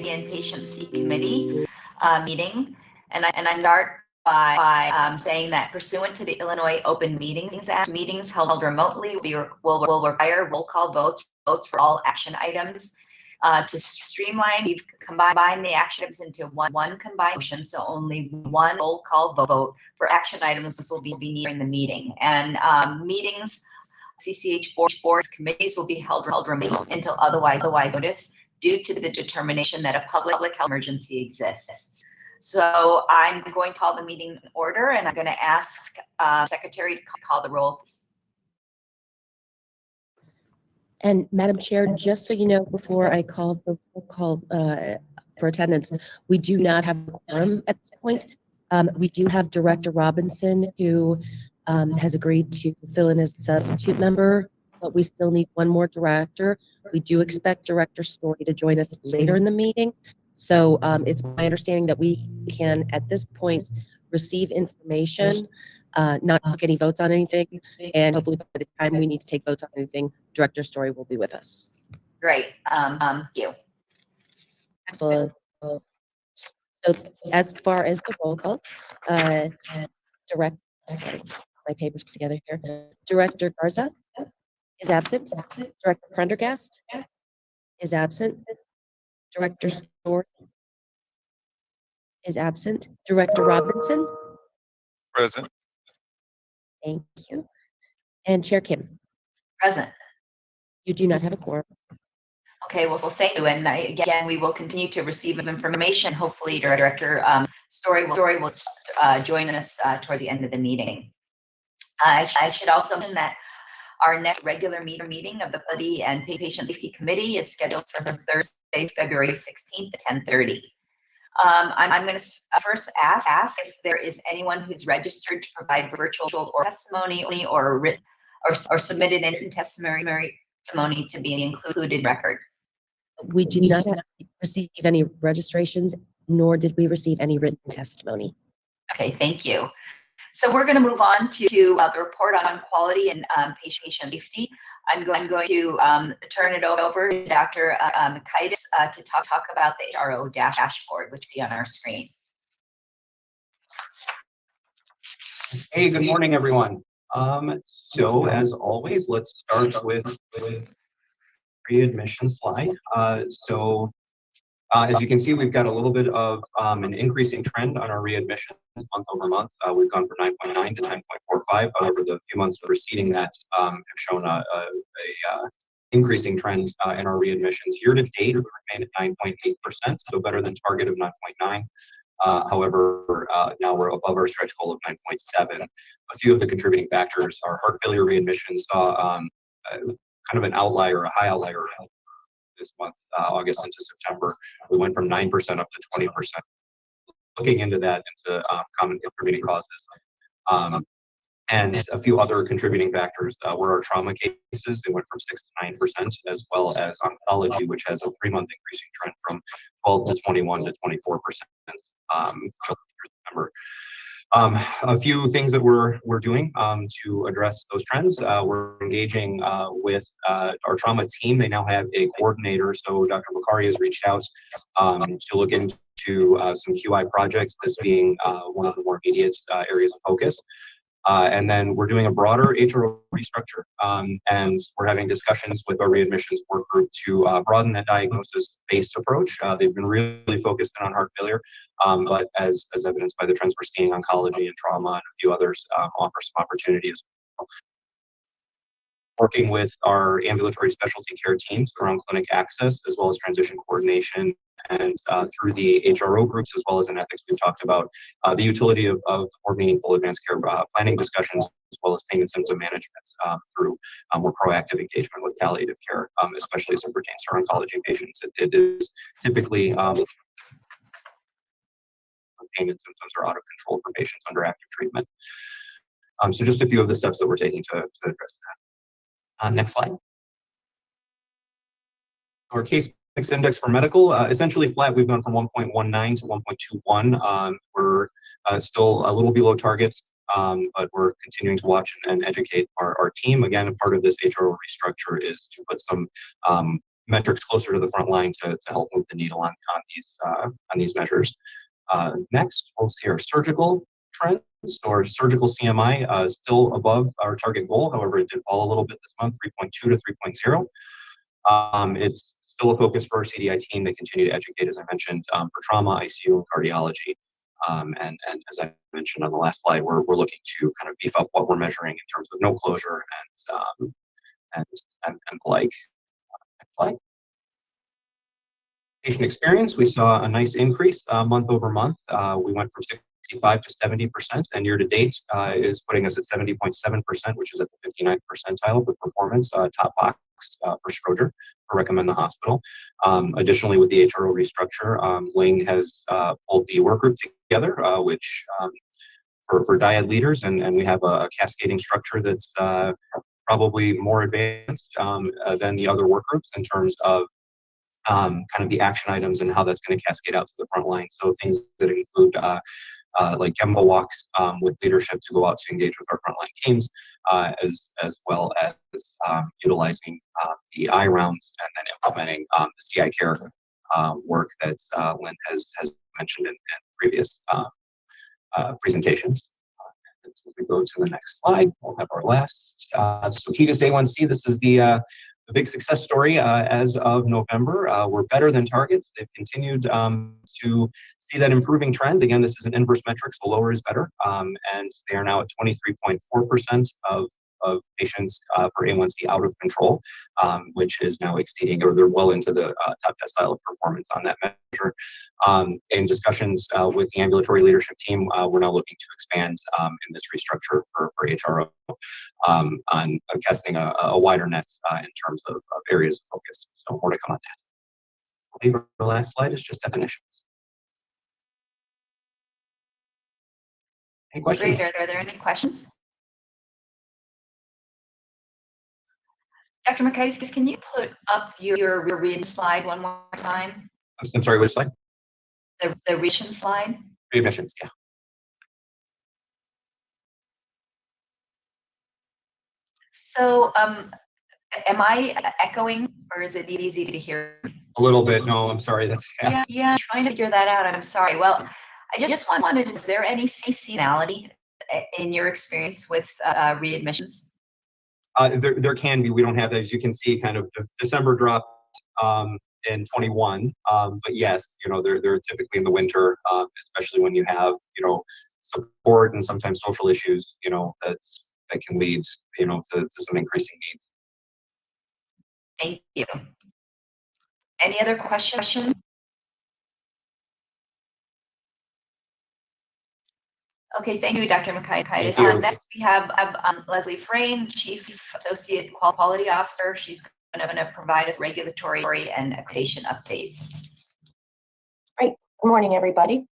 Inpatient Committee Meeting, and I start by saying that pursuant to the Illinois Open Meetings Act, meetings held remotely will require roll call votes for all action items. To streamline, we've combined the action items into one combined motion, so only one roll call vote for action items will be needed during the meeting. And meetings, CCH boards, committees will be held remote until otherwise noticed due to the determination that a public health emergency exists. So I'm going to call the meeting in order, and I'm going to ask Secretary to call the roll. And Madam Chair, just so you know, before I call the roll call for attendance, we do not have a quorum at this point. We do have Director Robinson, who has agreed to fill in as a substitute member, but we still need one more director. We do expect Director Story to join us later in the meeting. So it's my understanding that we can, at this point, receive information, not take any votes on anything, and hopefully by the time we need to take votes on anything, Director Story will be with us. Great. Thank you. Excellent. So as far as the roll call, my papers together here. Director Garza is absent. Director Prendergast is absent. Director Story is absent. Director Robinson? Present. Thank you. And Chair Kim? Present. You do not have a quorum. Okay, well, thank you. And again, we will continue to receive information. Hopefully, Director Story will join us towards the end of the meeting. I should also mention that our next regular meeting of the Quality and Patient Safety Committee is scheduled for Thursday, February 16th at 10:30. I'm going to first ask if there is anyone who's registered to provide virtual or testimony or submitted in written testimony to be included in record. We do not receive any registrations, nor did we receive any written testimony. Okay, thank you. So we're going to move on to the report on quality and patient safety. I'm going to turn it over to Dr. Mikaitis to talk about the HRO dashboard, which you see on our screen. Hey, good morning, everyone. So as always, let's start with readmission slide. As you can see, we've got a little bit of an increasing trend on our readmissions month over month. We've gone from 9.9 to 10.45. However, the few months preceding that have shown a increasing trend in our readmissions. Year to date, we remain at 9.8%, so better than target of 9.9. However, now we're above our stretch goal of 9.7. A few of the contributing factors are heart failure readmissions saw kind of an outlier, a high outlier this month, August into September. We went from 9% up to 20%. Looking into that, into common contributing causes. And a few other contributing factors were our trauma cases. They went from 6 to 9%, as well as oncology, which has a 3-month increasing trend from 12 to 21 to 24%. September. A few things that we're doing to address those trends. We're engaging with our trauma team. They now have a coordinator. So Dr. Bakari has reached out to look into some QI projects, this being one of the more immediate areas of focus. And then we're doing a broader HRO restructure, and we're having discussions with our readmissions work group to broaden that diagnosis-based approach. They've been really focused in on heart failure, but as evidenced by the trends we're seeing, oncology and trauma and a few others offer some opportunities. Working with our ambulatory specialty care teams around clinic access, as well as transition coordination, and through the HRO groups, as well as in ethics, we've talked about the utility of more meaningful advanced care planning discussions, as well as pain and symptom management through more proactive engagement with palliative care, especially as it pertains to our oncology patients. It is typically pain and symptoms are out of control for patients under active treatment. So just a few of the steps that we're taking to address that. Next slide. Our case mix index for medical, essentially flat. We've gone from 1.19 to 1.21. We're still a little below targets, but we're continuing to watch and educate our team. Again, a part of this HRO restructure is to put some metrics closer to the front line to help move the needle on these measures. Next, we'll see our surgical trends. Our surgical CMI is still above our target goal. However, it did fall a little bit this month, 3.2 to 3.0. It's still a focus for our CDI team. They continue to educate, as I mentioned, for trauma, ICU, and cardiology. And as I mentioned on the last slide, we're looking to kind of beef up what we're measuring in terms of no closure and the like. Next slide. Patient experience, we saw a nice increase month over month. We went from 65 to 70%, and year to date is putting us at 70.7%, which is at the 59th percentile for performance, top box for Stroger, for Recommend the Hospital. Additionally, with the HRO restructure, Ling has pulled the work group together, which for dyad leaders, and we have a cascading structure that's probably more advanced than the other work groups in terms of kind of the action items and how that's going to cascade out to the front line. So things that include like Gemba walks with leadership to go out to engage with our frontline teams, as well as utilizing the I rounds and then implementing the CI care work that Lynn has mentioned in previous presentations. As we go to the next slide, we'll have our last. So HEDIS A1C, this is the big success story as of November. We're better than targets. They've continued to see that improving trend. Again, this is an inverse metric, so lower is better. And they are now at 23.4% of patients for A1C out of control, which is now exceeding, or they're well into the top decile of performance on that measure. In discussions with the ambulatory leadership team, we're now looking to expand in this restructure for HRO on casting a wider net in terms of areas of focus. So more to come on that. I believe our last slide is just definitions. Any questions? Great. Are there any questions? Dr. Makaitis, can you put up your reading slide one more time? I'm sorry, which slide? The readmission slide? Readmissions, yeah. So, am I echoing, or is it easy to hear? A little bit. No, I'm sorry. That's Yeah. I'm trying to figure that out. I'm sorry. Well, I just wanted. Is there any seasonality in your experience with readmissions? There can be. We don't have that, as you can see, kind of December dropped in 21. But yes, they're typically in the winter, especially when you have, support and sometimes social issues, that can lead, to some increasing needs. Thank you. Any other questions? Okay, thank you, Dr. Makaitis. Next, we have Leslie Frayne, Chief Associate Quality Officer. She's going to provide us regulatory and accreditation updates. Great. Good morning, everybody.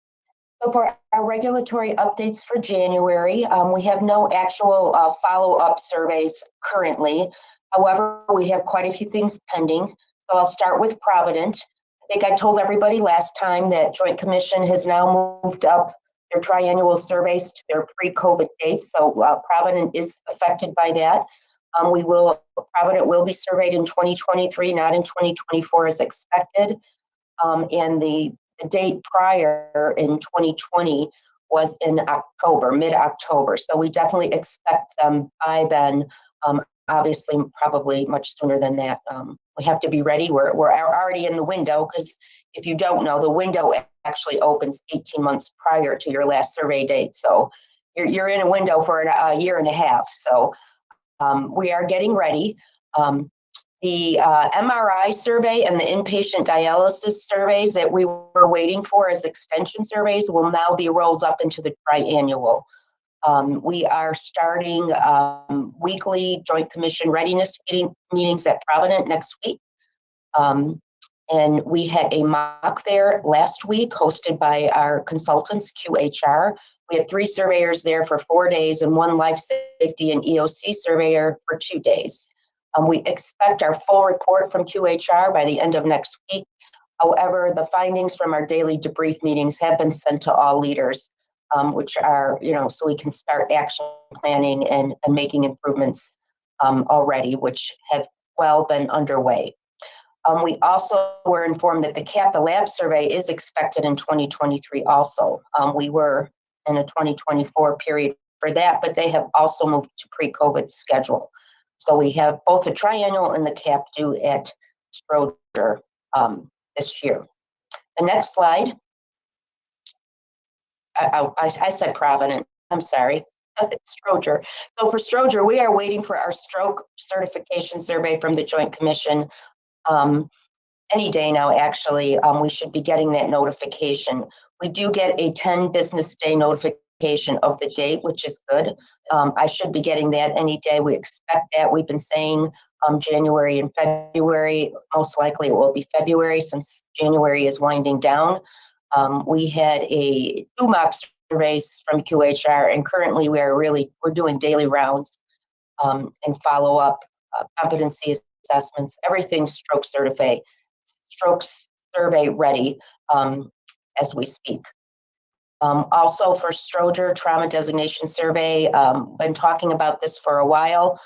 So for our regulatory updates for January, we have no actual follow-up surveys currently. However, we have quite a few things pending. So I'll start with Provident. I think I told everybody last time that Joint Commission has now moved up their triannual surveys to their pre-COVID dates. So Provident is affected by that. Provident will be surveyed in 2023, not in 2024 as expected. And the date prior in 2020 was in October, mid-October. So we definitely expect them by then. Obviously, probably much sooner than that. We have to be ready. We're already in the window, because if you don't know, the window actually opens 18 months prior to your last survey date. So you're in a window for a year and a half. So we are getting ready. The MRI survey and the inpatient dialysis surveys that we were waiting for as extension surveys will now be rolled up into the triannual. We are starting weekly Joint Commission readiness meetings at Provident next week. And we had a mock there last week hosted by our consultants, QHR. We had 3 surveyors there for 4 days and 1 life safety and EOC surveyor for 2 days. We expect our full report from QHR by the end of next week. However, the findings from our daily debrief meetings have been sent to all leaders, which are, so we can start action planning and making improvements already, which have well been underway. We also were informed that the CAP, the lab survey, is expected in 2023 also. We were in a 2024 period for that, but they have also moved to pre-COVID schedule. So we have both a triennial and the CAP due at Stroger this year. The next slide. I said Provident. I'm sorry. Stroger. So for Stroger, we are waiting for our stroke certification survey from the Joint Commission. Any day now, actually, we should be getting that notification. We do get a 10 business day notification of the date, which is good. I should be getting that any day. We expect that. We've been saying January and February. Most likely it will be February since January is winding down. We had two mock surveys from QHR, and currently we're doing daily rounds and follow up competency assessments, everything stroke survey ready as we speak. Also for Stroger trauma designation survey, been talking about this for a while.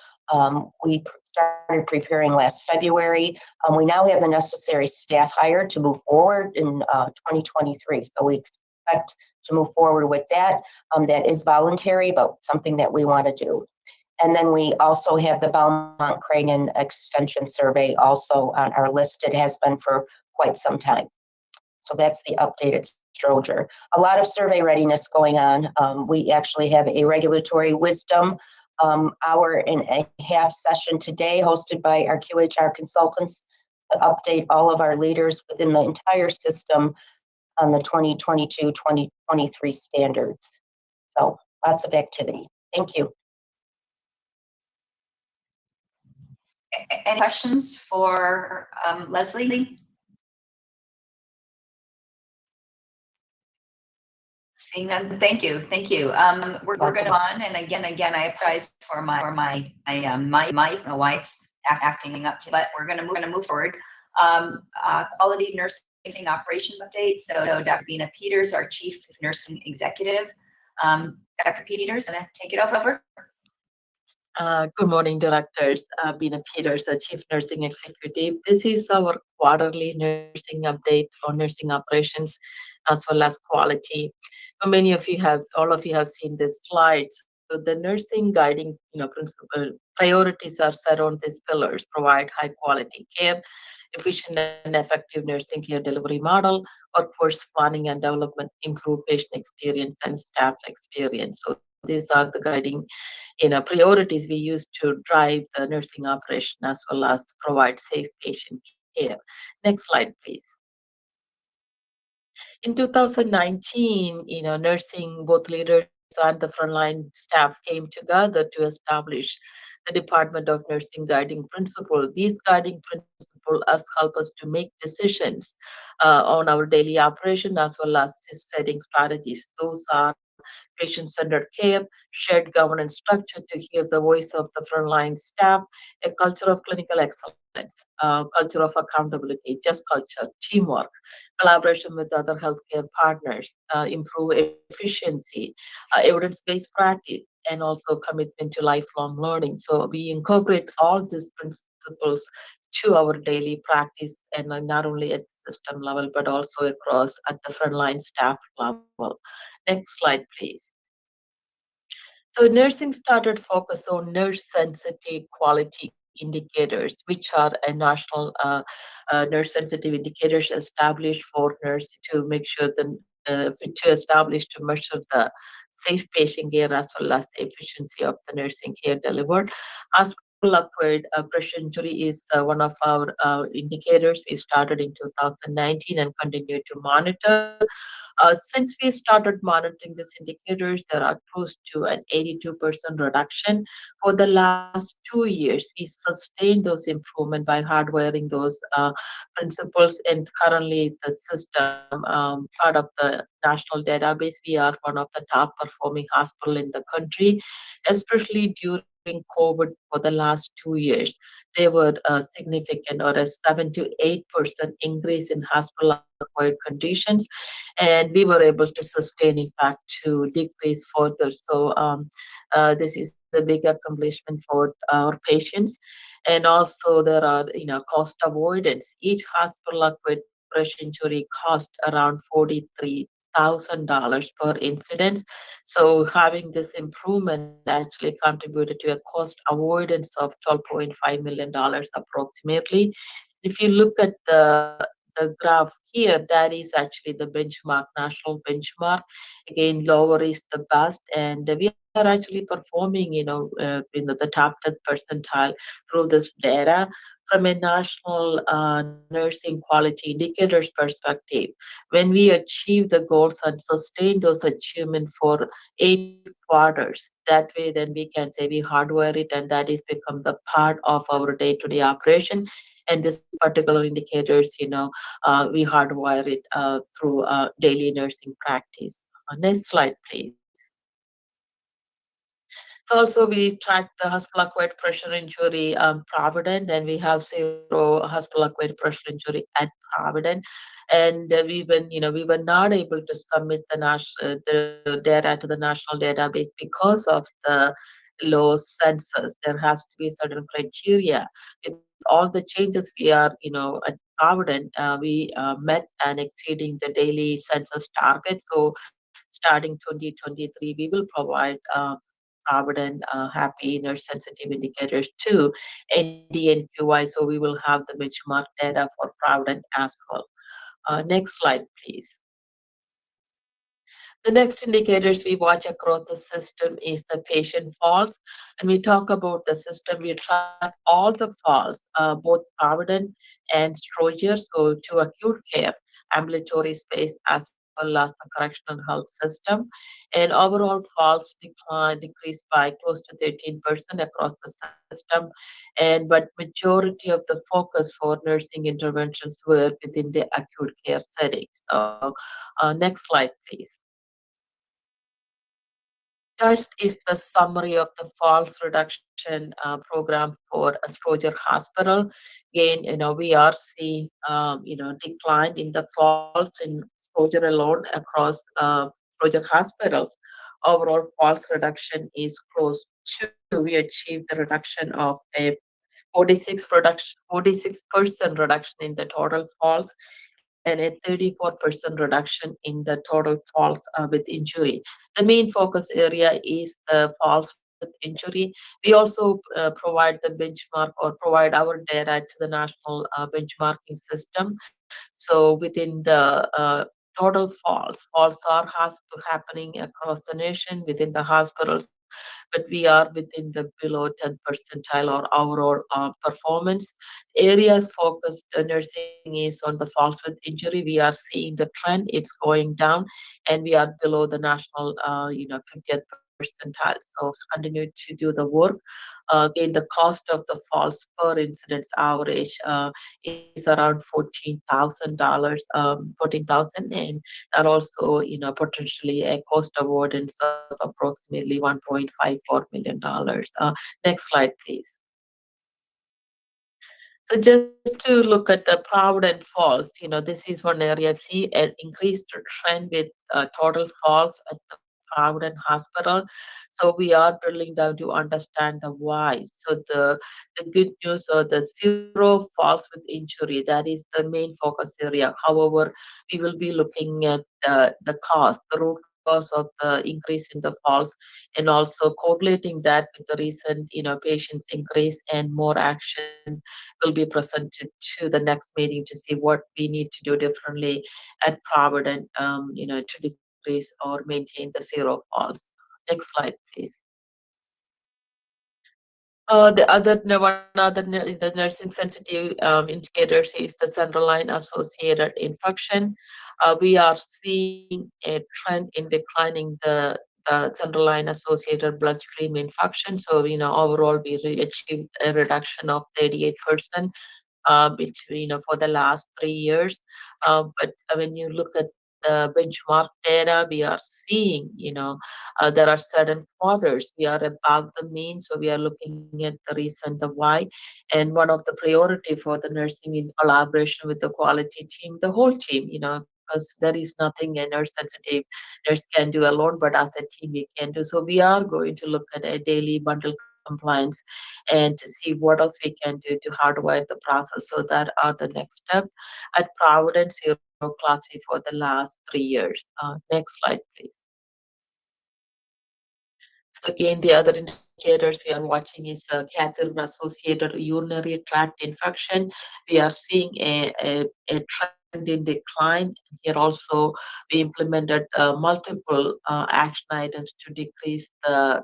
We started preparing last February. We now have the necessary staff hired to move forward in 2023. So we expect to move forward with that. That is voluntary, but something that we want to do. And then we also have the Belmont-Cragen Extension Survey also on our list. It has been for quite some time. So that's the updated Stroger. A lot of survey readiness going on. We actually have a regulatory wisdom hour and a half session today hosted by our QHR consultants to update all of our leaders within the entire system on the 2022-2023 standards. So lots of activity. Thank you. Any questions for Leslie? Seeing none, thank you. We're going to on, and again, I apologize for my I don't know why it's acting up, but we're going to move forward. Quality nursing operations update. So Dr. Bina Peters, our Chief Nursing Executive. Dr. Peters, going to take it over. Good morning, directors. Bina Peters, the Chief Nursing Executive. This is our quarterly nursing update on nursing operations as well as quality. Many of you all of you have seen this slide. So the nursing guiding principle priorities are set on these pillars: provide high quality care, efficient and effective nursing care delivery model, workforce planning and development, improve patient experience and staff experience. So these are the guiding priorities we use to drive the nursing operation as well as provide safe patient care. Next slide, please. In 2019, nursing both leaders and the frontline staff came together to establish the Department of Nursing Guiding Principle. These guiding principles help us to make decisions on our daily operation as well as setting strategies. Those are patient-centered care, shared governance structure to hear the voice of the frontline staff, a culture of clinical excellence, culture of accountability, just culture, teamwork, collaboration with other healthcare partners, improve efficiency, evidence-based practice, and also commitment to lifelong learning. So we incorporate all these principles to our daily practice, and not only at the system level, but also across at the frontline staff level. Next slide, please. So nursing started focus on nurse-sensitive quality indicators, which are a national nurse-sensitive indicators established for nurse to make sure to measure the safe patient care as well as the efficiency of the nursing care delivered. Hospital-acquired pressure injury is one of our indicators. We started in 2019 and continue to monitor. Since we started monitoring these indicators, there are close to an 82% reduction. For the last 2 years, we sustained those improvements by hardwiring those principles. And currently, the system, part of the national database, we are one of the top performing hospital in the country, especially during COVID for the last 2 years. There were a significant or a 7 to 8% increase in hospital-acquired conditions, and we were able to sustain, in fact, to decrease further. So this is a big accomplishment for our patients. And also there are, cost avoidance. Each hospital acquired brush injury cost around $43,000 per incident. So having this improvement actually contributed to a cost avoidance of $12.5 million approximately. If you look at the graph here, that is actually the benchmark, national benchmark. Again, lower is the best, and we are actually performing, the top 10th percentile through this data from a national nursing quality indicators perspective. When we achieve the goals and sustain those achievements for 8 quarters, that way then we can say we hardwire it, and that is become the part of our day-to-day operation. And this particular indicators, we hardwire it through daily nursing practice. Next slide, please. So also we track the hospital-acquired pressure injury Provident, and we have 0 hospital-acquired pressure injury at Provident. And we were not able to submit the data to the national database because of the low census. There has to be certain criteria. With all the changes we are, at Provident, we met and exceeding the daily census target. So starting 2023, we will provide Provident happy nurse sensitive indicators to NDNQI. So we will have the benchmark data for Provident as well. Next slide, please. The next indicators we watch across the system is the patient falls. And we talk about the system, we track all the falls, both Provident and Stroger, so to acute care, ambulatory space, as well as the correctional health system. And overall falls decreased by close to 13% across the system. But majority of the focus for nursing interventions were within the acute care setting. So next slide, please. Just is the summary of the falls reduction program for a Stroger Hospital. Again, we are seeing, decline in the falls in Stroger alone across Stroger hospitals. Overall falls reduction is close to, we achieved the reduction of a 46% reduction in the total falls and a 34% reduction in the total falls with injury. The main focus area is the falls with injury. We also provide the benchmark or provide our data to the national benchmarking system. So within the total falls are happening across the nation within the hospitals, but we are within the below 10th percentile or overall performance. Areas focused nursing is on the falls with injury. We are seeing the trend, it's going down, and we are below the national, 50th percentile. So continue to do the work. Again, the cost of the falls per incidence average is around $14,000, 14,000, and that also, potentially a cost avoidance of approximately $1.54 million. Next slide, please. So just to look at the Provident falls, this is one area I see an increased trend with total falls at the Provident Hospital. So we are drilling down to understand the why. So the good news or the 0 falls with injury, that is the main focus area. However, we will be looking at the cause, the root cause of the increase in the falls, and also correlating that with the recent, patients increase, and more action will be presented to the next meeting to see what we need to do differently at Provident, to decrease or maintain the 0 falls. Next slide, please. The nursing sensitive indicators is the central line associated infection. We are seeing a trend in declining the central line associated bloodstream infection. So, overall we achieved a reduction of 38% between, for the last 3 years. But when you look at the benchmark data, we are seeing, there are certain quarters we are above the mean. So we are looking at the reason, the why, and one of the priority for the nursing in collaboration with the quality team, the whole team, because there is nothing a nurse sensitive nurse can do alone, but as a team we can do. So we are going to look at a daily bundle compliance and to see what else we can do to hardwire the process. So that are the next step at Providence Zero Classy for the last 3 years. Next slide, please. So again, the other indicators we are watching is catheter-associated urinary tract infection. We are seeing a trend in decline. Here also, we implemented multiple action items to decrease the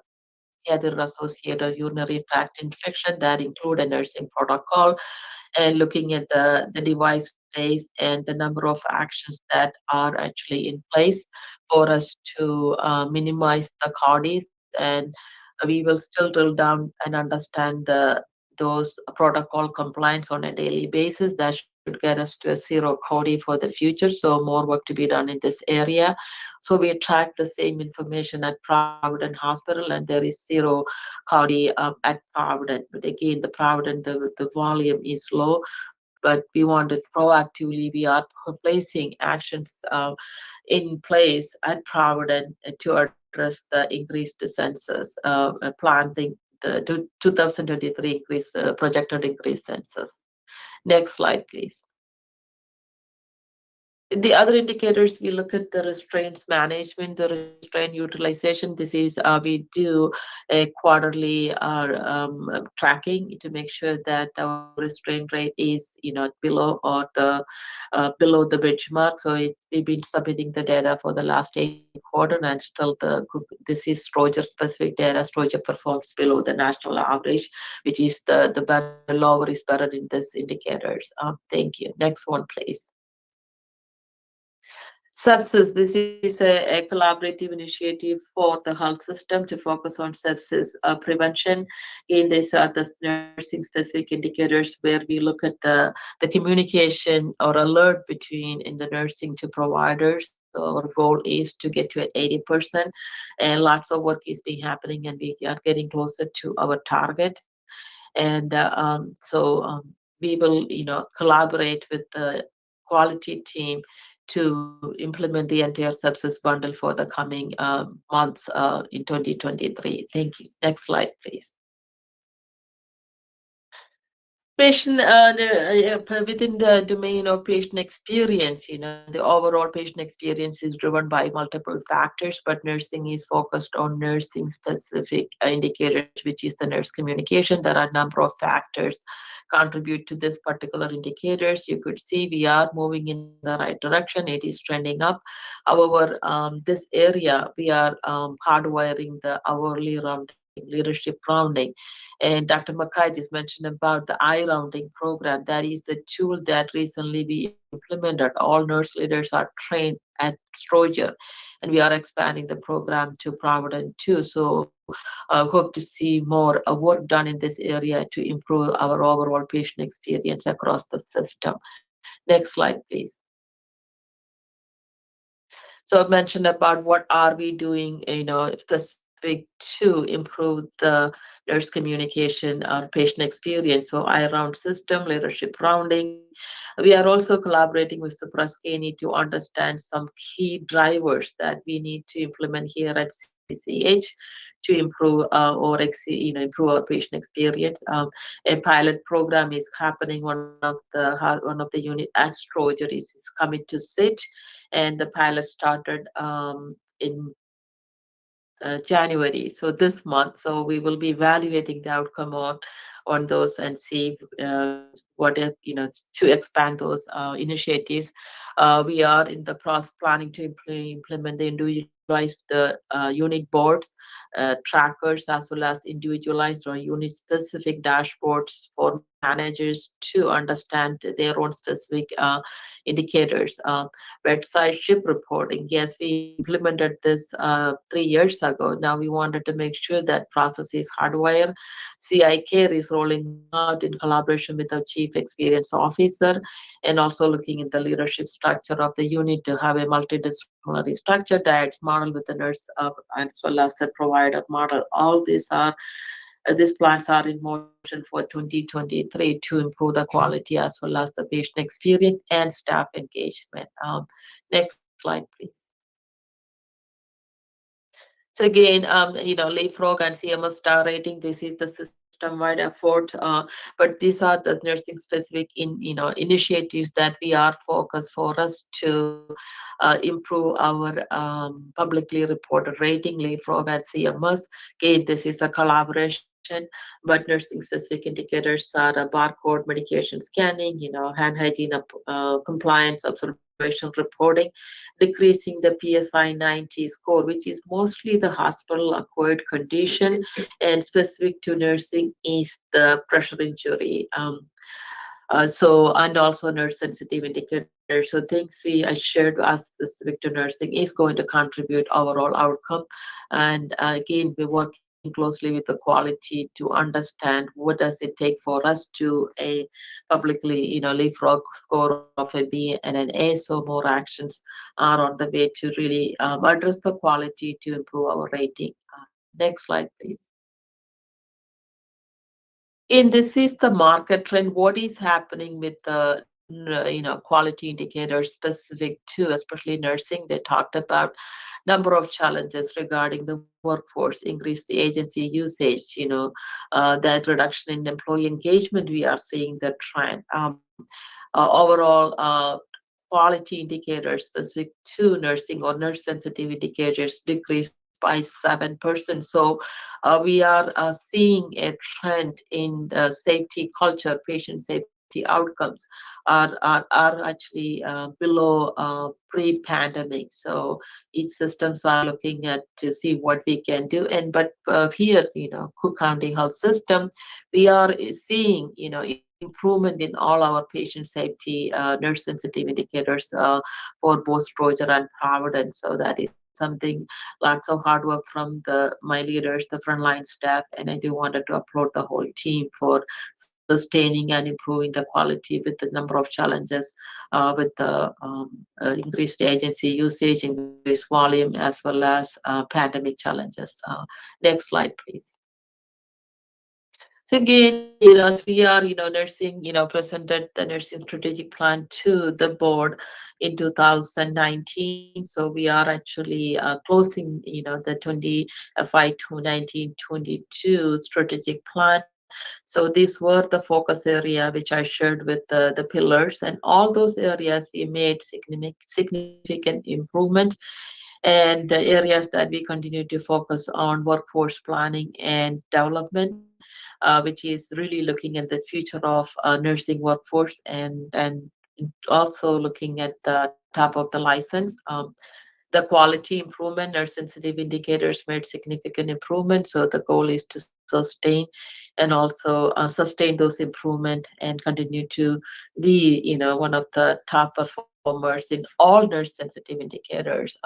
catheter-associated urinary tract infection that include a nursing protocol and looking at the device days and the number of actions that are actually in place for us to minimize the CAUDIs. And we will still drill down and understand those protocol compliance on a daily basis. That should get us to a zero CAUDI for the future. So more work to be done in this area. So we track the same information at Provident Hospital, and there is zero CAUDI at Provident. But again, the Provident, the volume is low, but we wanted proactively, we are placing actions in place at Provident to address the increased census, planning the 2023 increase, projected increased census. Next slide, please. The other indicators, we look at the restraints management, the restraint utilization. This is we do a quarterly tracking to make sure that our restraint rate is below or below the benchmark. So we've been submitting the data for the last 8 quarters, and still this is Stroger specific data. Stroger performs below the national average, which is the better, lower is better in this indicators. Thank you. Next one, please. Sepsis, this is a collaborative initiative for the health system to focus on sepsis prevention. Again, these are the nursing specific indicators where we look at the communication or alert between in the nursing to providers. So our goal is to get to 80%, and lots of work is being happening, and we are getting closer to our target. And we will, collaborate with the quality team to implement the entire sepsis bundle for the coming months in 2023. Thank you. Next slide, please. Patient within the domain of patient experience, the overall patient experience is driven by multiple factors, but nursing is focused on nursing specific indicators, which is the nurse communication. There are a number of factors contribute to this particular indicators. You could see we are moving in the right direction. It is trending up. However, this area we are hardwiring the hourly rounding, leadership rounding. And Dr. Makai just mentioned about the I-rounding program. That is the tool that recently we implemented. All nurse leaders are trained at Stroger, and we are expanding the program to Provident too. So I hope to see more work done in this area to improve our overall patient experience across the system. Next slide, please. So I mentioned about what are we doing, specific to improve the nurse communication or patient experience. So I-round system, leadership rounding. We are also collaborating with the Praskeni to understand some key drivers that we need to implement here at CCH to improve improve our patient experience. A pilot program is happening. One of the unit at Stroger is coming to sit, and the pilot started in January, so this month. So we will be evaluating the outcome on those and see what to expand those initiatives. We are in the process planning to implement the individualized unit boards, trackers, as well as individualized or unit specific dashboards for managers to understand their own specific indicators. Bedside ship reporting. Yes, we implemented this 3 years ago. Now we wanted to make sure that process is hardwired. CI Care is rolling out in collaboration with our Chief Experience Officer, and also looking at the leadership structure of the unit to have a multidisciplinary structure, diets model with the nurse as well as a provider model. All these plans are in motion for 2023 to improve the quality as well as the patient experience and staff engagement. Next slide, please. So again, leapfrog and CMS star rating, this is the system-wide effort, but these are the nursing specific initiatives that we are focused for us to improve our publicly reported rating, leapfrog and CMS. Again, this is a collaboration, but nursing specific indicators are barcode, medication scanning, hand hygiene, compliance, observational reporting, decreasing the PSI 90 score, which is mostly the hospital acquired condition, and specific to nursing is the pressure injury. And also nurse sensitive indicators. So things I shared as specific to nursing is going to contribute overall outcome. And again, we're working closely with the quality to understand what does it take for us to a publicly, leapfrog score of a B and an A. So more actions are on the way to really address the quality to improve our rating. Next slide, please. And this is the market trend. What is happening with the quality indicators specific to especially nursing? They talked about number of challenges regarding the workforce, increased agency usage, that reduction in employee engagement. We are seeing the trend. Overall, quality indicators specific to nursing or nurse sensitive indicators decreased by 7%. So we are seeing a trend in the safety culture, patient safety outcomes are actually below pre-pandemic. So each systems are looking at to see what we can do. And but here, Cook County Health System, we are seeing, improvement in all our patient safety, nurse sensitive indicators for both Roger and Providence. So that is something, lots of hard work from my leaders, the frontline staff, and I do wanted to applaud the whole team for sustaining and improving the quality with the number of challenges, with the increased agency usage, increased volume, as well as pandemic challenges. Next slide, please. So again, as we are, nursing, presented the nursing strategic plan to the board in 2019. So we are actually closing, the 20 FY 2019-22 strategic plan. So these were the focus area which I shared with the pillars, and all those areas we made significant improvement. And the areas that we continue to focus on: workforce planning and development, which is really looking at the future of nursing workforce, and also looking at the top of the license. The quality improvement, nurse sensitive indicators made significant improvement. So the goal is to sustain and also sustain those improvement and continue to be, one of the top performers in all nurse sensitive indicators.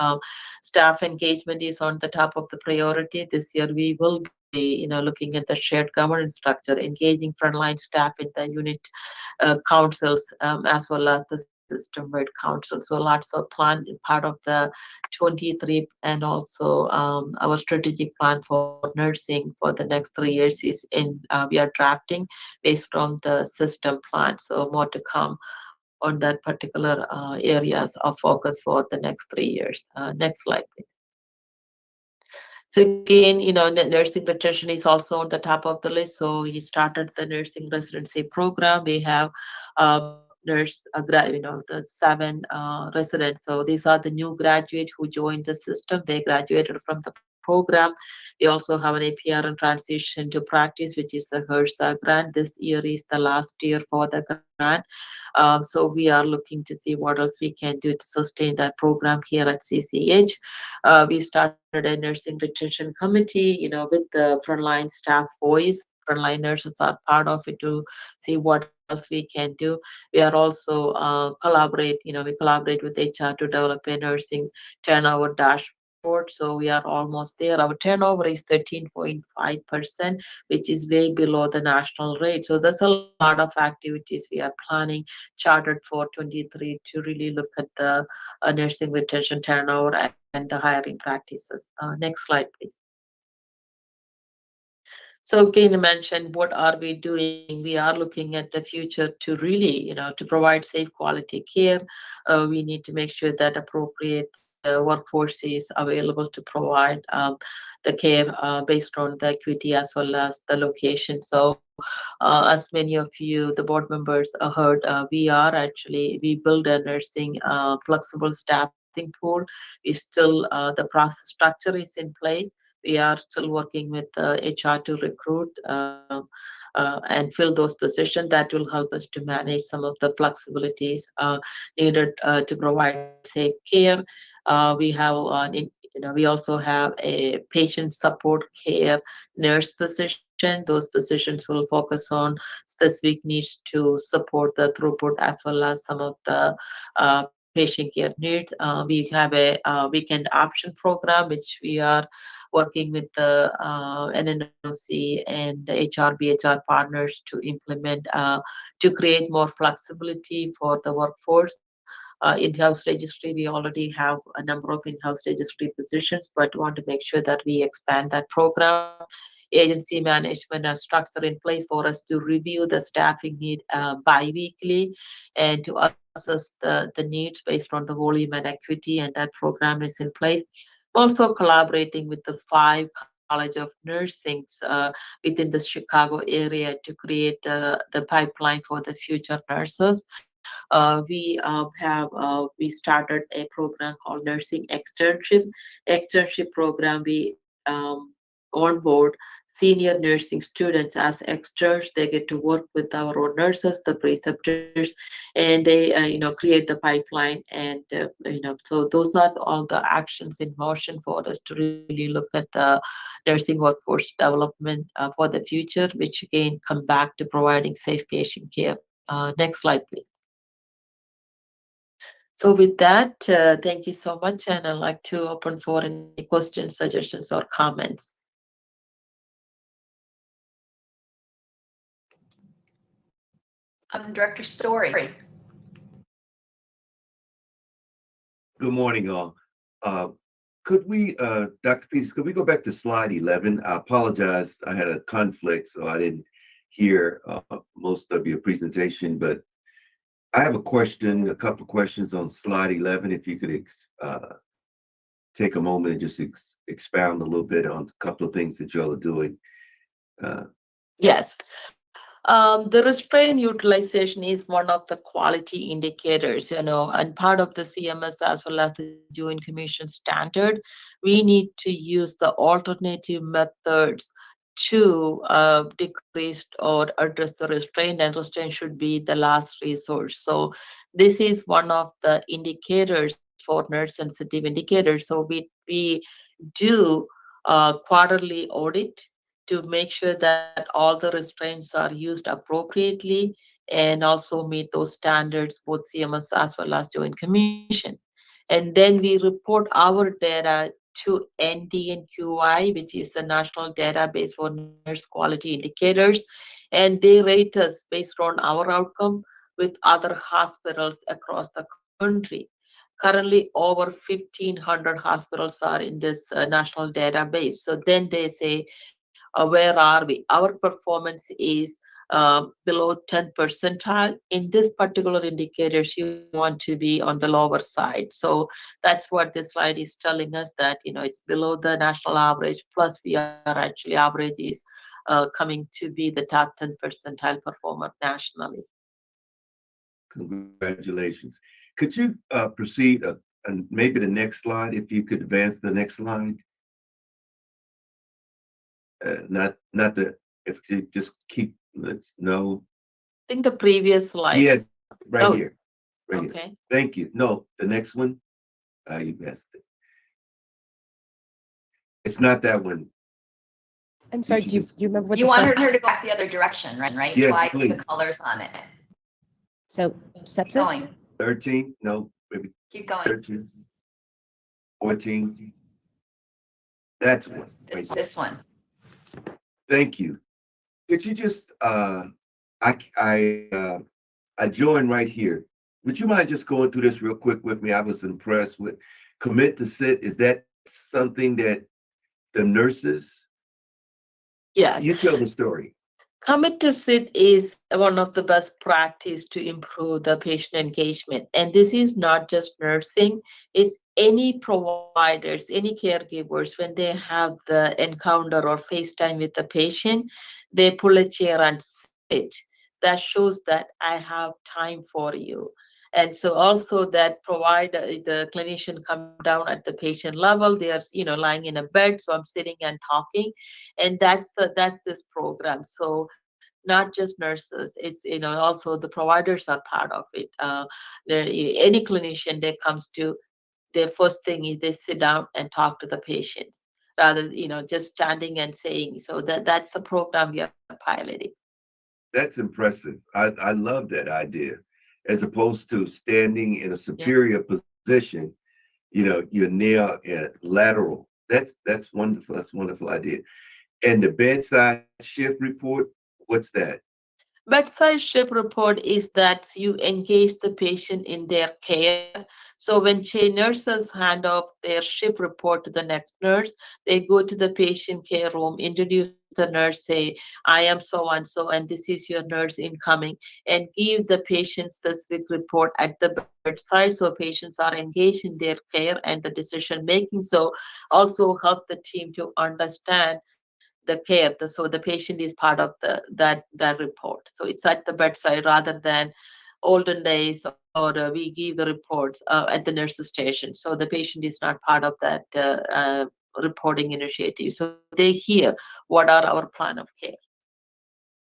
Staff engagement is on the top of the priority. This year we will be, looking at the shared governance structure, engaging frontline staff in the unit councils, as well as the system-wide council. So lots of plan part of the 23, and also our strategic plan for nursing for the next 3 years is in, we are drafting based on the system plan. So more to come on that particular areas of focus for the next 3 years. Next slide, please. So again, the nursing retention is also on the top of the list. So we started the nursing residency program. We have the 7 residents. So these are the new graduate who joined the system. They graduated from the program. We also have an APR and transition to practice, which is the HRSA grant. This year is the last year for the grant. So we are looking to see what else we can do to sustain that program here at CCH. We started a nursing retention committee, with the frontline staff voice. Frontline nurses are part of it to see what else we can do. We are also we collaborate with HR to develop a nursing turnover dashboard. So we are almost there. Our turnover is 13.5%, which is way below the national rate. So there's a lot of activities we are planning, chartered for 23, to really look at the nursing retention, turnover, and the hiring practices. Next slide, please. So Kane mentioned, what are we doing? We are looking at the future to really, to provide safe quality care. We need to make sure that appropriate workforce is available to provide the care based on the equity as well as the location. So as many of you, the board members heard, we build a nursing flexible staffing pool. We still, the process structure is in place. We are still working with HR to recruit and fill those positions. That will help us to manage some of the flexibilities needed to provide safe care. We also have a patient support care nurse position. Those positions will focus on specific needs to support the throughput as well as some of the patient care needs. We have a weekend option program, which we are working with the NNOC and the HR partners to implement to create more flexibility for the workforce. In-house registry, we already have a number of in-house registry positions, but want to make sure that we expand that program. Agency management and structure in place for us to review the staffing need bi-weekly and to assess the needs based on the volume and equity, and that program is in place. Also collaborating with the 5 College of Nursings within the Chicago area to create the pipeline for the future nurses. We started a program called nursing externship program. We onboard senior nursing students as externs. They get to work with our own nurses, the preceptors, and they create the pipeline. And so those are all the actions in motion for us to really look at the nursing workforce development for the future, which again come back to providing safe patient care. Next slide, please. So with that, thank you so much, and I'd like to open for any questions, suggestions, or comments. Director Story. Good morning, all. Could we, Dr. Peters, could we go back to slide 11? I apologize, I had a conflict, so I didn't hear most of your presentation, but I have a couple of questions on slide 11. If you could take a moment and just expound a little bit on a couple of things that y'all are doing. Yes. The restraint utilization is one of the quality indicators, and part of the CMS as well as the Joint Commission standard. We need to use the alternative methods to decrease or address the restraint, and restraint should be the last resource. So this is one of the indicators for nurse sensitive indicators. So we do quarterly audit to make sure that all the restraints are used appropriately and also meet those standards, both CMS as well as Joint Commission. And then we report our data to NDNQI, which is the National Database for Nurse Quality Indicators, and they rate us based on our outcome with other hospitals across the country. Currently, over 1,500 hospitals are in this national database. So then they say, where are we? Our performance is below 10th percentile. In this particular indicators, you want to be on the lower side. So that's what this slide is telling us, that it's below the national average. Plus, we are actually average is coming to be the top 10th percentile performer nationally. Congratulations. Could you proceed and maybe the next slide, if you could advance the next slide? Not the, if you just keep, let's know. I think the previous slide. Yes, right Oh, here. Right here. Okay. Thank you. No, the next one. You missed it. It's not that one. I'm sorry, do you remember what You the want sep- her to go back the other direction, right? Yes, Slide with the please. colors on it. So Keep sepsis? going. 13? No, maybe Keep going. 13. 14. That's one. This one. Thank you. Could you just I joined right here. Would you mind just going through this real quick with me? I was impressed with commit to sit. Is that something that the nurses Yeah. You tell the story. Commit to sit is one of the best practice to improve the patient engagement. And this is not just nursing, it's any providers, any caregivers, when they have the encounter or FaceTime with the patient, they pull a chair and sit. That shows that I have time for you. And so also that provide the clinician come down at the patient level. They are, lying in a bed, so I'm sitting and talking, and that's this program. So not just nurses, it's also the providers are part of it. Any clinician that comes to, their first thing is they sit down and talk to the patients rather just standing and saying. So that's the program we are piloting. That's impressive. I love that idea. As opposed to standing in a Yeah. superior position, you're near lateral. That's wonderful. That's a wonderful idea. And the bedside shift report, what's that? Bedside shift report is that you engage the patient in their care. So when nurses hand off their shift report to the next nurse, they go to the patient care room, introduce the nurse, say, I am so and so, and this is your nurse incoming, and give the patient specific report at the bedside. So patients are engaged in their care and the decision making. So also help the team to understand the care. So the patient is part of that report. So it's at the bedside rather than olden days, or we give the reports at the nurse's station. So the patient is not part of that reporting initiative. So they hear what are our plan of care.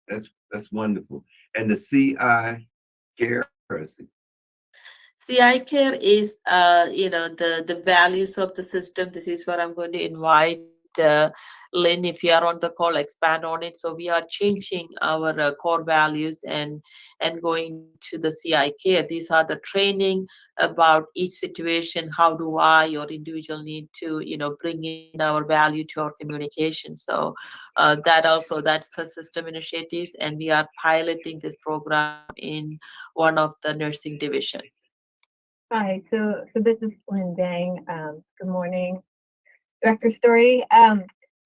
That's wonderful. And the CI care, CI care is, the values of the system. This is where I'm going to invite Lynn, if you are on the call, expand on it. So we are changing our core values and going to the CI care. These are the training about each situation. How do I or individual need to, bring in our value to our communication. So that's the system initiatives, and we are piloting this program in one of the nursing division. Hi, so this is Lynn Dang. Good morning, Director Story.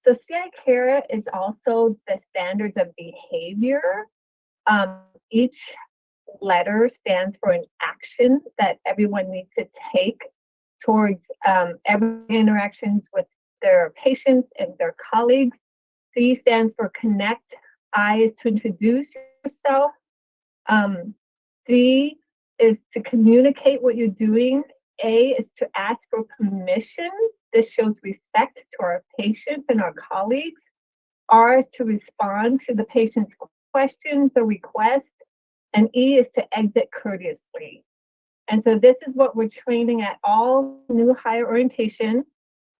So CI Care is also the standards of behavior. Each letter stands for an action that everyone needs to take towards every interactions with their patients and their colleagues. C stands for connect. I is to introduce yourself. D is to communicate what you're doing. A is to ask for permission. This shows respect to our patients and our colleagues. R is to respond to the patient's questions or requests. And E is to exit courteously. And so this is what we're training at all new hire orientation.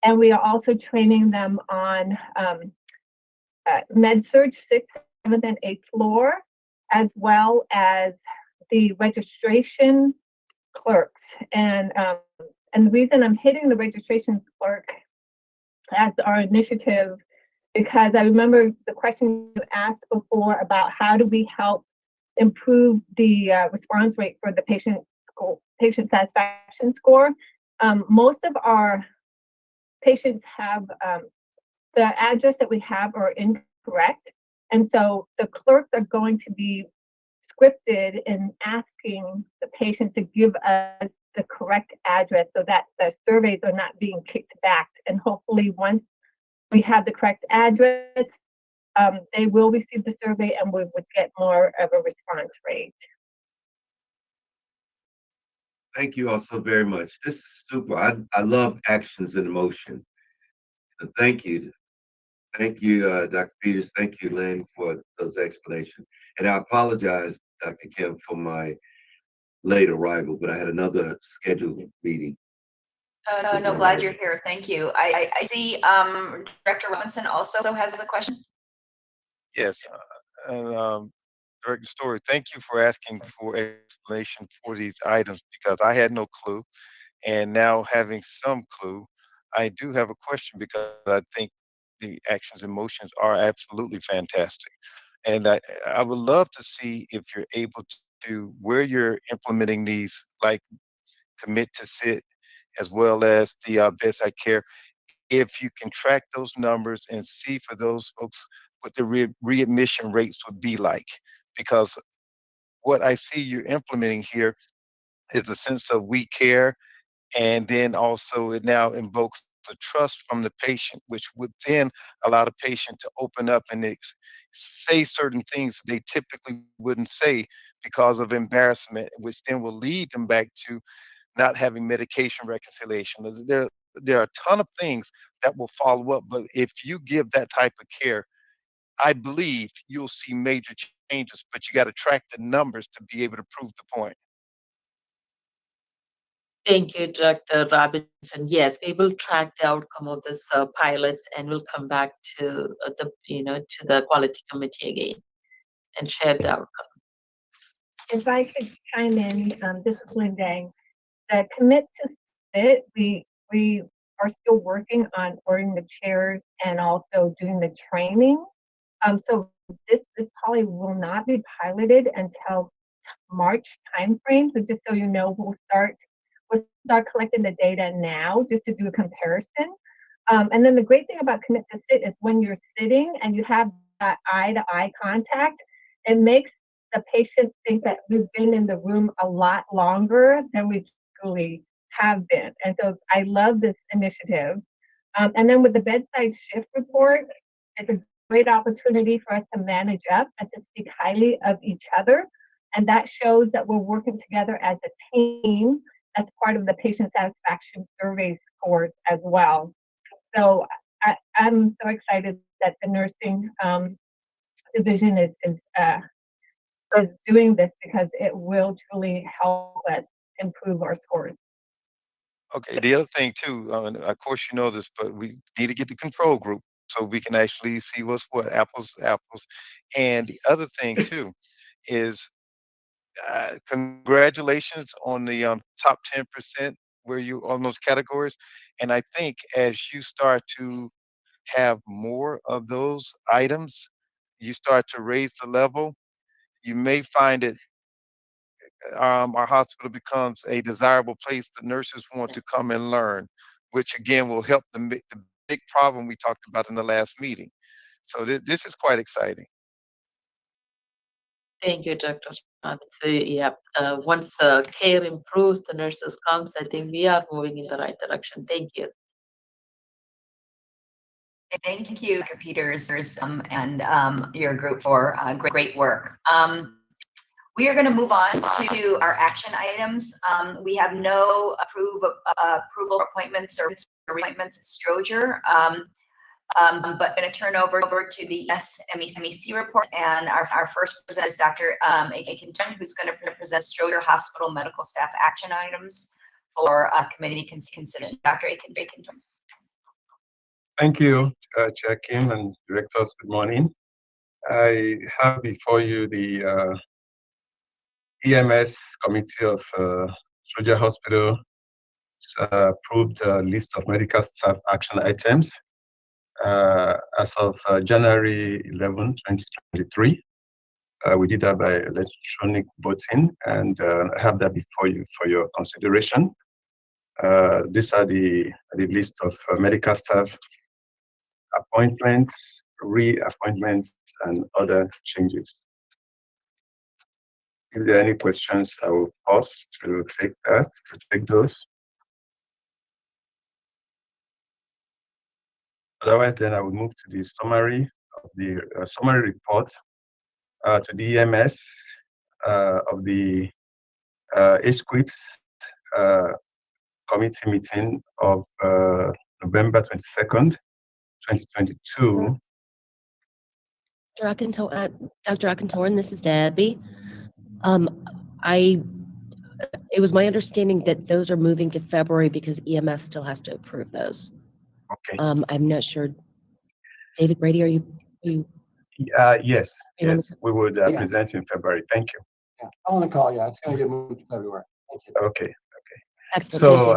And we are also training them on Med-Surg 6th, 7th, and 8th floor, as well as the registration clerks. And the reason I'm hitting the registration clerk as our initiative, because I remember the question you asked before about how do we help improve the response rate for the patient satisfaction score. Most of our patients have the address that we have are incorrect. And so the clerks are going to be scripted in asking the patient to give us the correct address so that the surveys are not being kicked back. And hopefully once we have the correct address, they will receive the survey and we would get more of a response rate. thank you all so very much. This is super. I love actions in motion. Thank you. Thank you, Dr. Peters. Thank you, Lynn, for those explanations. And I apologize, Dr. Kim, for my late arrival, but I had another scheduled meeting. Oh, no, glad you're here. Thank you. I see Director Robinson also has a question. Yes, and Director Story, thank you for asking for explanation for these items because I had no clue, and now having some clue, I do have a question because I think the actions and motions are absolutely fantastic, and I would love to see if you're able to where you're implementing these, like commit to sit, as well as the bedside care if you can track those numbers and see for those folks what the readmission rates would be like. Because what I see you're implementing here is a sense of we care, and then also it now invokes the trust from the patient, which would then allow the patient to open up and say certain things they typically wouldn't say because of embarrassment, which then will lead them back to not having medication reconciliation. There are a ton of things that will follow up, but if you give that type of care, I believe you'll see major changes, but you got to track the numbers to be able to prove the point. Thank you, Director Robinson. Yes, we will track the outcome of this pilots, and we'll come back to to the quality committee again and share the outcome. If I could chime in, this is Lindang. The commit to sit, we are still working on ordering the chairs and also doing the training. So this probably will not be piloted until March timeframe. So just so you know, we'll start collecting the data now just to do a comparison. And then the great thing about commit to sit is when you're sitting and you have that eye-to-eye contact, it makes the patient think that we've been in the room a lot longer than we truly have been. And so I love this initiative. And then with the bedside shift report, it's a great opportunity for us to manage up and to speak highly of each other. And that shows that we're working together as a team. That's part of the patient satisfaction survey scores as well. So I'm so excited that the nursing division is doing this because it will truly help us improve our scores. Okay, the other thing too, and of course you know this, but we need to get the control group so we can actually see what's what, apples, apples. And the other thing too is congratulations on the top 10% where you on those categories. And I think as you start to have more of those items, you start to raise the level, you may find it our hospital becomes a desirable place that nurses want to come and learn, which again will help the big problem we talked about in the last meeting. So this is quite exciting. Thank you, Dr. Robinson. So, yeah, once the care improves, the nurses comes, I think we are moving in the right direction. Thank you. Thank you, Dr. Peters, and your group for great work. We are going to move on to our action items. We have no approval appointments or appointments at Stroger, but I'm going to turn over to the SMEC report. And our first presenter is Dr. Aiken, who's going to present Stroger Hospital medical staff action items for committee consider. Dr. Aiken. Thank you, Chair Kim and directors. Good morning. I have before you the EMS Committee of Stroger Hospital approved a list of medical staff action items as of January 11, 2023. We did that by electronic voting, and I have that before you for your consideration. These are the list of medical staff appointments, reappointments, and other changes. If there are any questions, I will pause to take those. Otherwise, then I will move to the summary of the summary report to the EMS of the HQPS committee meeting of November 22nd, 2022. Dr. Akintoran, this is Debbie. It was my understanding that those are moving to February because EMS still has to approve those. Okay. I'm not sure. David Brady, are you? Yes, we would present in February. Thank you. Yeah, I want to call you. It's going to get moved to February. Thank you. Okay. Excellent. So,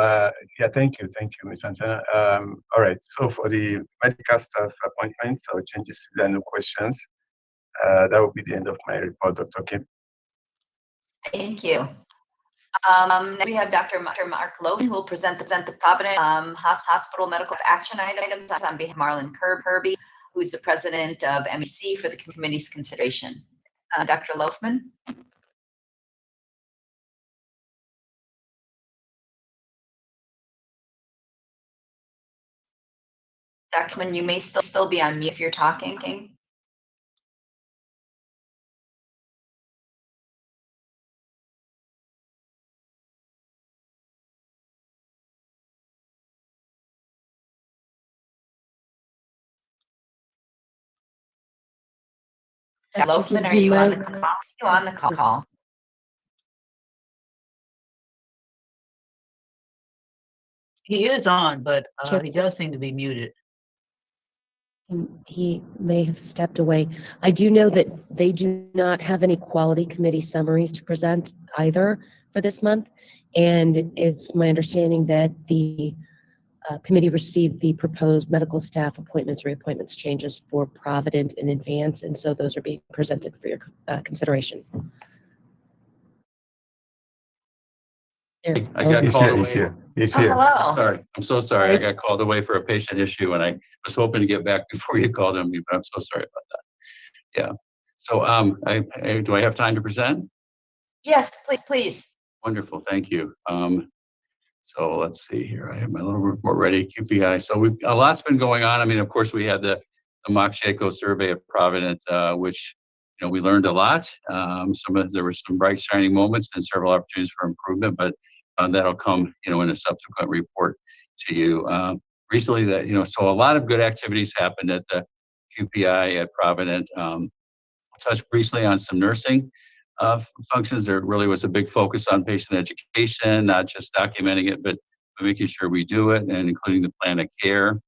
thank you, Ms. Santana. All right. So for the medical staff appointments or changes, if there are no questions, that will be the end of my report, Dr. Kim. Thank you. Next we have Dr. Mark Logan, who will present the Providence Hospital medical action items on behalf of Marlon Kirby. who's the president of MEC for the committee's consideration. Dr. Loafman? Dr. Loafman, you may still be on mute if you're talking. Dr. Loafman, are you on the call? Still on the call? He is on, but he does seem to be muted. He may have stepped away. I do know that they do not have any quality committee summaries to present either for this month. And it's my understanding that the committee received the proposed medical staff appointments, reappointments changes for Provident in advance. And so those are being presented for your consideration. I got called away. He's here. Hello. Sorry, I'm so sorry. I got called away for a patient issue, and I was hoping to get back before you called on me, but I'm so sorry about that. Yeah. So, do I have time to present? Yes, please. Wonderful, thank you. So let's see here. I have my little report ready. QPI. So a lot's been going on. I mean, of course, we had the mock JACO survey at Provident, which we learned a lot. There were some bright shining moments and several opportunities for improvement, but that'll come, in a subsequent report to you. Recently, so a lot of good activities happened at the QPI at Provident. I'll touch briefly on some nursing functions. There really was a big focus on patient education, not just documenting it, but making sure we do it, and including the plan of care.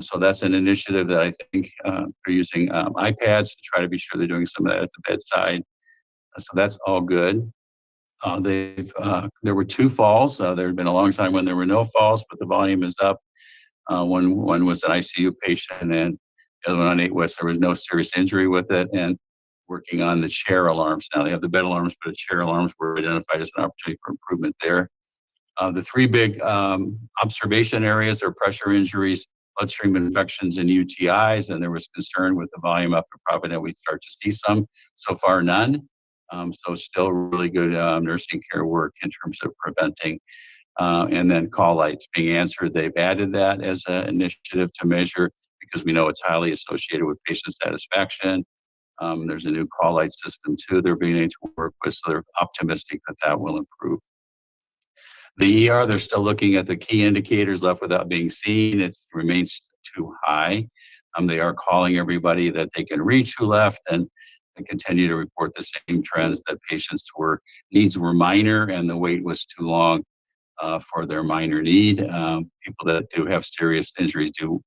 So that's an initiative that I think they're using iPads to try to be sure they're doing some of that at the bedside. So that's all good. There were 2 falls. There had been a long time when there were no falls, but the volume is up. One was an ICU patient, and the other one on 8 West, there was no serious injury with it, and working on the chair alarms. Now they have the bed alarms, but the chair alarms were identified as an opportunity for improvement there. The 3 big observation areas are pressure injuries, bloodstream infections, and UTIs, and there was concern with the volume up at Provident. We start to see some. So far, none. So still really good nursing care work in terms of preventing. And then call lights being answered. They've added that as an initiative to measure because we know it's highly associated with patient satisfaction. There's a new call light system too they're beginning to work with, so they're optimistic that that will improve. The ER, they're still looking at the key indicators left without being seen. It remains too high. They are calling everybody that they can reach who left, and continue to report the same trends that patients needs were minor and the wait was too long for their minor need. People that do have serious injuries do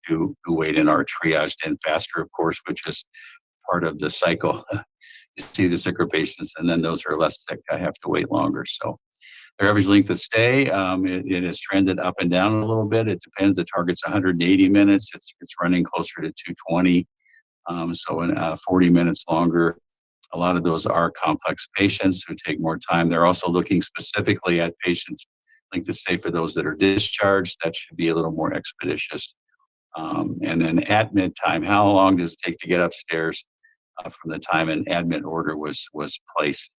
wait and are triaged in faster, of course, which is part of the cycle. You see the sicker patients, and then those who are less sick have to wait longer. So their average length of stay, it has trended up and down a little bit. It depends. The target's 180 minutes. It's running closer to 220. So in 40 minutes longer. A lot of those are complex patients who take more time. They're also looking specifically at patients length of stay for those that are discharged. That should be a little more expeditious. And then admit time. How long does it take to get upstairs from the time an admit order was placed?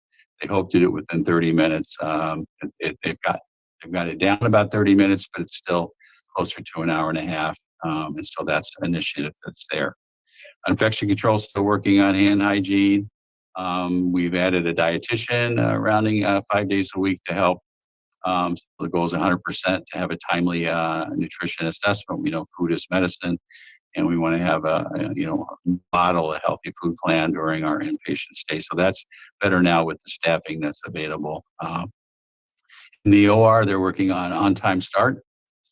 They hope to do it within 30 minutes. They've got it down about 30 minutes, but it's still closer to an hour and a half. And so that's an initiative that's there. Infection control still working on hand hygiene. We've added a dietitian rounding 5 days a week to help. So the goal is 100% to have a timely nutrition assessment. We know food is medicine, and we want to have model a healthy food plan during our inpatient stay. So that's better now with the staffing that's available. In the OR, they're working on time start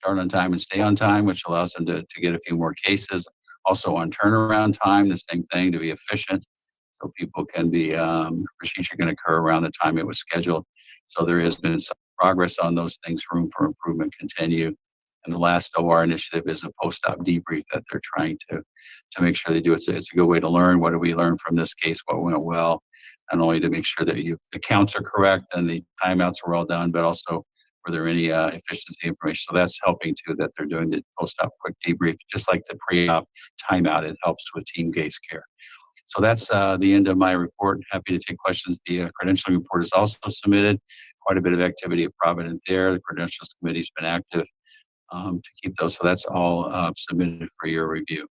on time and stay on time, which allows them to get a few more cases. Also on turnaround time, the same thing, to be efficient. So people can be, procedure can occur around the time it was scheduled. So there has been some progress on those things, room for improvement continue. And the last OR initiative is a post-op debrief that they're trying to make sure they do. It's a good way to learn. What did we learn from this case? What went well? Not only to make sure that the counts are correct and the timeouts are well done, but also were there any efficiency information. So that's helping too, that they're doing the post-op quick debrief, just like the pre-op timeout. It helps with team-based care. So that's the end of my report. Happy to take questions. The credentialing report is also submitted. Quite a bit of activity at Provident there. The credentials committee's been active to keep those. So that's all submitted for your review.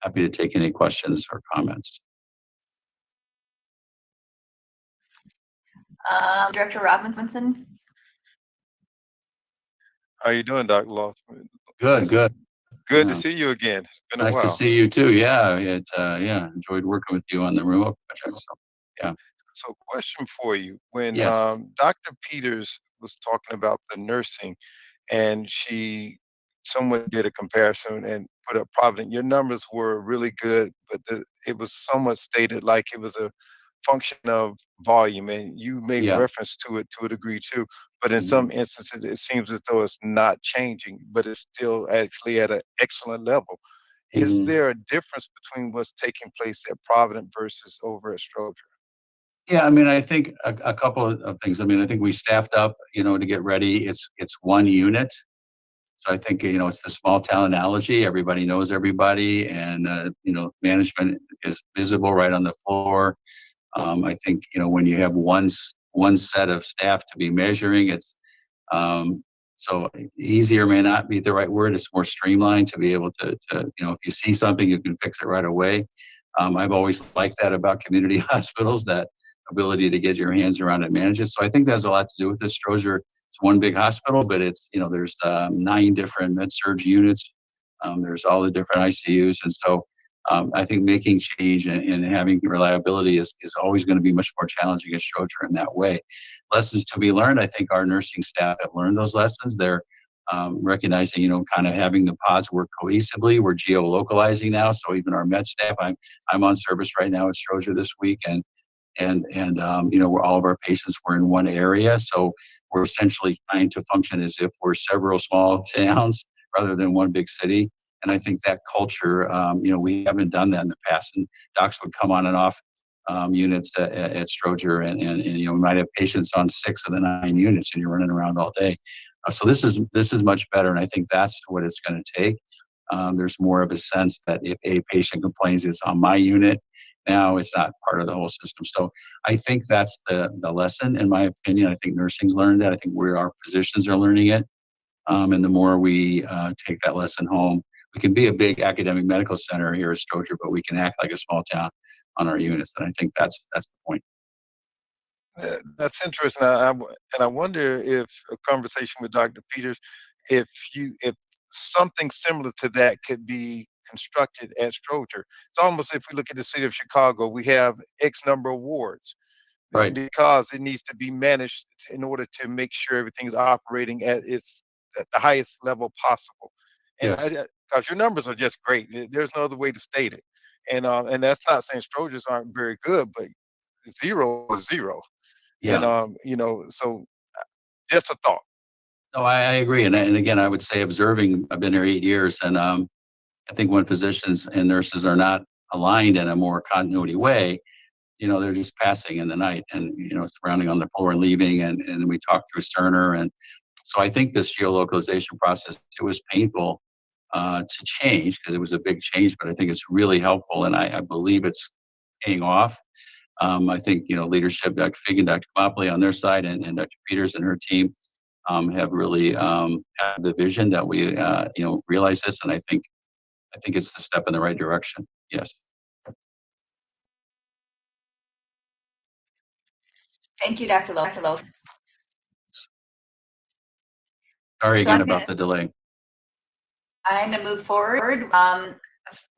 Happy to take any questions or comments. Director Robinson. How are you doing, Dr. Law? Good, good. Good Yeah. to see you again. It's been a Nice while. to see you too. Yeah, enjoyed working with you on the remote project. So, yeah. So, question for you: when Yes. Dr. Peters was talking about the nursing, and she somewhat did a comparison and put up Provident, your numbers were really good, but it was somewhat stated like it was a function of volume, and you made Yeah. reference to it to a degree too. But in Mhm. some instances, it seems as though it's not changing, but it's still actually at an excellent level. Is Mhm. there a difference between what's taking place at Provident versus over at Stroger? Yeah, I mean, I think a couple of things. I mean, I think we staffed up, to get ready. It's one unit. So I think, it's the small town analogy. Everybody knows everybody, and, management is visible right on the floor. I think, when you have one set of staff to be measuring, it's so easier may not be the right word. It's more streamlined to be able to if you see something, you can fix it right away. I've always liked that about community hospitals, that ability to get your hands around and manage it. So I think that has a lot to do with this. Stroger, it's one big hospital, but it's, there's 9 different med-surg units. There's all the different ICUs. And so I think making change and having reliability is always going to be much more challenging at Stroger in that way. Lessons to be learned. I think our nursing staff have learned those lessons. They're recognizing, kind of having the pods work cohesively. We're geo-localizing now. So even our med staff, I'm on service right now at Stroger this week, and where all of our patients were in one area. So we're essentially trying to function as if we're several small towns rather than one big city. And I think that culture, we haven't done that in the past. And docs would come on and off units at Stroger, and we might have patients on 6 of the 9 units, and you're running around all day. So this is much better, and I think that's what it's going to take. There's more of a sense that if a patient complains it's on my unit, now it's not part of the whole system. So I think that's the lesson, in my opinion. I think nursing's learned that. I think our physicians are learning it. And the more we take that lesson home, we can be a big academic medical center here at Stroger, but we can act like a small town on our units. And I think that's the point. That's interesting. I wonder if a conversation with Dr. Peters, if something similar to that could be constructed at Stroger. It's almost, if we look at the city of Chicago, we have X number of wards, Right. because it needs to be managed in order to make sure everything is operating at the highest level possible. And Yes. because your numbers are just great, there's no other way to state it. And that's not saying Strogers aren't very good, but 0 is 0. Yeah. And so just a thought. No, I agree. And again, I would say observing, I've been here 8 years, and I think when physicians and nurses are not aligned in a more continuity way, they're just passing in the night and, surrounding on the floor and leaving. And we talk through Cerner. And so I think this geolocalization process, it was painful to change because it was a big change, but I think it's really helpful. And I believe it's paying off. I think, leadership, Dr. Fig and Dr. Copley on their side, and Dr. Peters and her team have really had the vision that we, realize this. And I think it's the step in the right direction. Yes. Thank you, Dr. Lowe. Sorry So again I'm about the delay. I'm going to move forward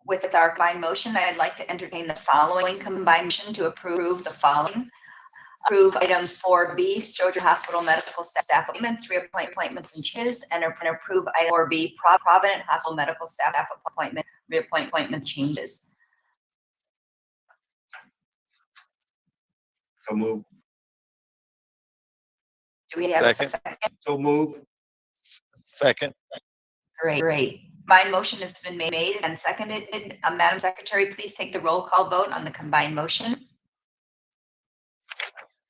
with our combined motion. I'd like to entertain the following combined motion to approve the following. Approve item 4B, Stroger Hospital Medical Staff Appointments, Reappointments and Changes, and approve item 4B, Provident Hospital Medical Staff Appointment, Reappointment Changes. So move. Do we have a Second. second? So move. Second. Great. My motion has been made and seconded. Madam Secretary, please take the roll call vote on the combined motion.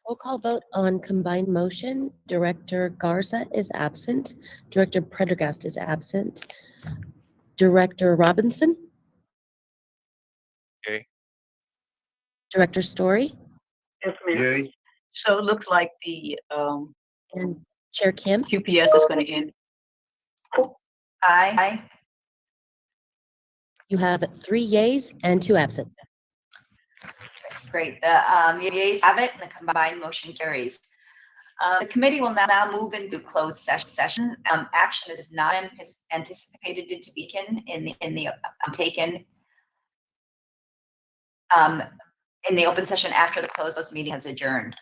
Roll call vote on combined motion. Director Garza is absent. Director Prendergast is absent. Director Robinson? Okay. Director Story? Yes, ma'am. Yay. So it looks like the And Chair Kim? QPS is going to end. Aye. You have 3 yeas and 2 absent. Great. The yeas have it and the combined motion carries. The committee will now move into closed session. Action is not anticipated to be taken in the open session after the closed meeting has adjourned.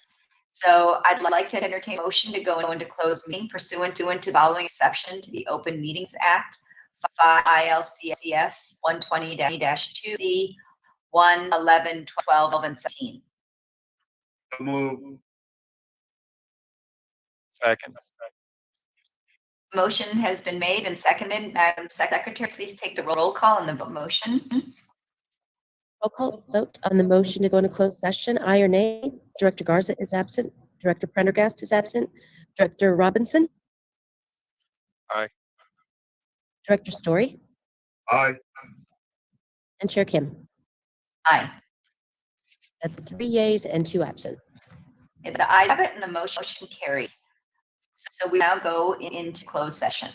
So I'd like to entertain a motion to go into closed meeting pursuant to the following exception to the Open Meetings Act, ILCS 120-2C 1, 11, 12, and 17. So move. Second. Motion has been made and seconded. Madam Secretary, please take the roll call on the motion. Roll call vote on the motion to go into closed session. Aye or nay? Director Garza is absent. Director Prendergast is absent. Director Robinson? Aye. Director Story? Aye. And Chair Kim? Aye. That's 3 yeas and 2 absent. The ayes have it and the motion carries. So we now go into closed session.